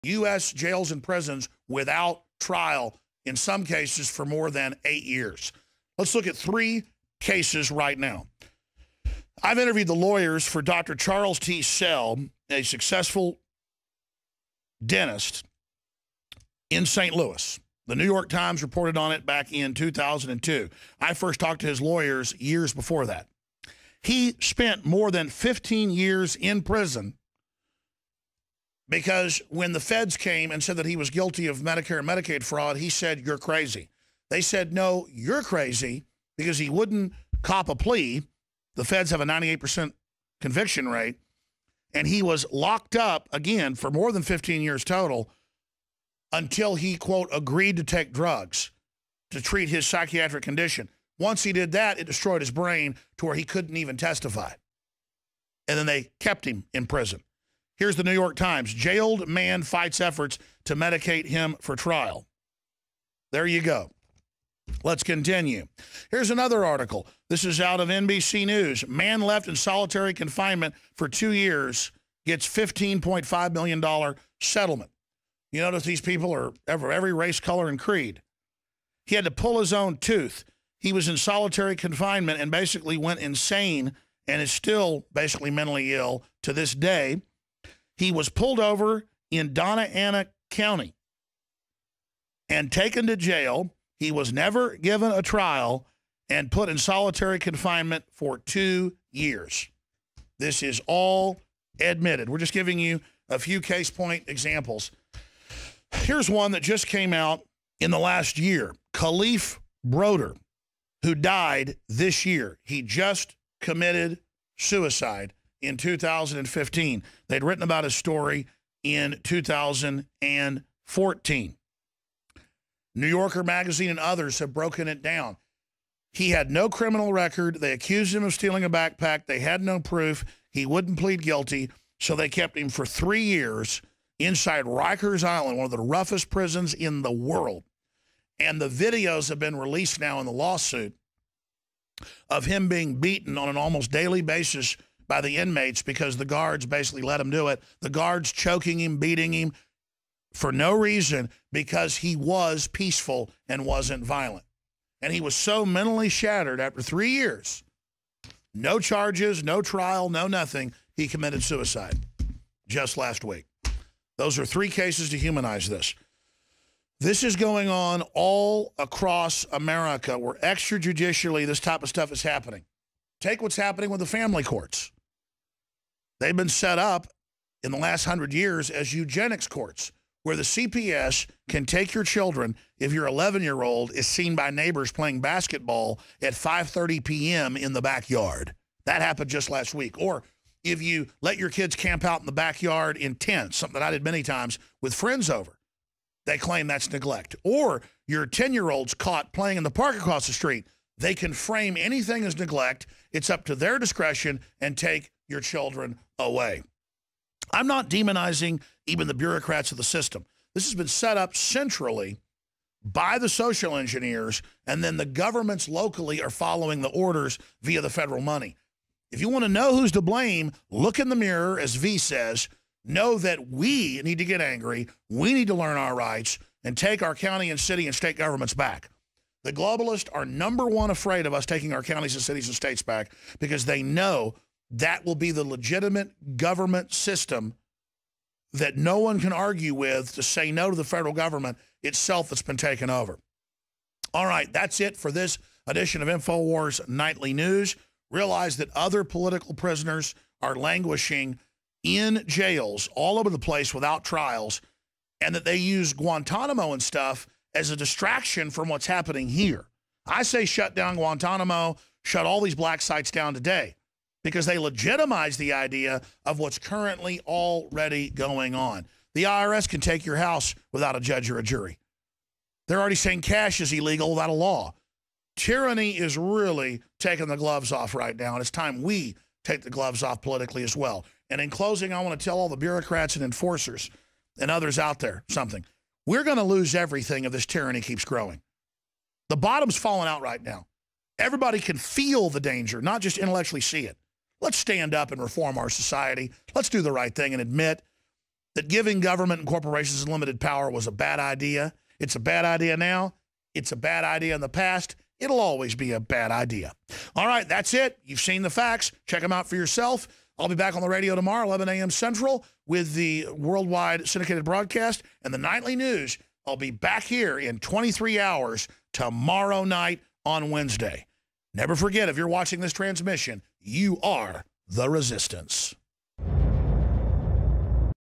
U.S. jails and prisons without trial, in some cases for more than 8 years. Let's look at 3 cases right now. I've interviewed the lawyers for Dr. Charles T. Sell, a successful dentist in St. Louis. The New York Times reported on it back in 2002. I first talked to his lawyers years before that. He spent more than 15 years in prison because when the feds came and said that he was guilty of Medicare and Medicaid fraud, he said, "You're crazy." They said, "No, you're crazy," because he wouldn't cop a plea. The feds have a 98% conviction rate. And he was locked up, again, for more than 15 years total until he, quote, agreed to take drugs to treat his psychiatric condition. Once he did that, it destroyed his brain to where he couldn't even testify. And then they kept him in prison. Here's the New York Times. Jailed man fights efforts to medicate him for trial. There you go. Let's continue. Here's another article. This is out of NBC News. Man left in solitary confinement for 2 years gets $15.5 million settlement. You notice these people are every race, color, and creed. He had to pull his own tooth. He was in solitary confinement and basically went insane and is still basically mentally ill to this day. He was pulled over in Donna Ana County and taken to jail. He was never given a trial and put in solitary confinement for 2 years. This is all admitted. We're just giving you a few case point examples. Here's one that just came out in the last year. Khalif Broder, who died this year. He just committed suicide in 2015. They'd written about his story in 2014. New Yorker magazine and others have broken it down. He had no criminal record. They accused him of stealing a backpack. They had no proof. He wouldn't plead guilty, so they kept him for 3 years inside Rikers Island, one of the roughest prisons in the world. And the videos have been released now in the lawsuit of him being beaten on an almost daily basis by the inmates because the guards basically let him do it. The guards choking him, beating him for no reason because he was peaceful and wasn't violent. And he was so mentally shattered after 3 years, no charges, no trial, no nothing, he committed suicide just last week. Those are 3 cases to humanize this. This is going on all across America where extrajudicially this type of stuff is happening. Take what's happening with the family courts. They've been set up in the last 100 years as eugenics courts, where the CPS can take your children if your 11-year-old is seen by neighbors playing basketball at 5:30 p.m. in the backyard. That happened just last week. Or if you let your kids camp out in the backyard in tents, something that I did many times with friends over, they claim that's neglect. Or your 10-year-old's caught playing in the park across the street. They can frame anything as neglect. It's up to their discretion and take your children away. I'm not demonizing even the bureaucrats of the system. This has been set up centrally by the social engineers, and then the governments locally are following the orders via the federal money. If you want to know who's to blame, look in the mirror, as V says. Know that we need to get angry. We need to learn our rights and take our county and city and state governments back. The globalists are number one afraid of us taking our counties and cities and states back because they know that will be the legitimate government system that no one can argue with to say no to the federal government itself that's been taken over. All right, that's it for this edition of InfoWars Nightly News. Realize that other political prisoners are languishing in jails all over the place without trials, and that they use Guantanamo and stuff as a distraction from what's happening here. I say shut down Guantanamo, shut all these black sites down today, because they legitimize the idea of what's currently already going on. The IRS can take your house without a judge or a jury. They're already saying cash is illegal without a law. Tyranny is really taking the gloves off right now, and it's time we take the gloves off politically as well. And in closing, I want to tell all the bureaucrats and enforcers and others out there something. We're going to lose everything if this tyranny keeps growing. The bottom's falling out right now. Everybody can feel the danger, not just intellectually see it. Let's stand up and reform our society. Let's do the right thing and admit that giving government and corporations unlimited power was a bad idea. It's a bad idea now. It's a bad idea in the past. It'll always be a bad idea. All right, that's it. You've seen the facts. Check them out for yourself. I'll be back on the radio tomorrow, 11 a.m. Central, with the worldwide syndicated broadcast and the nightly news. I'll be back here in 23 hours tomorrow night on Wednesday. Never forget, if you're watching this transmission, you are the resistance.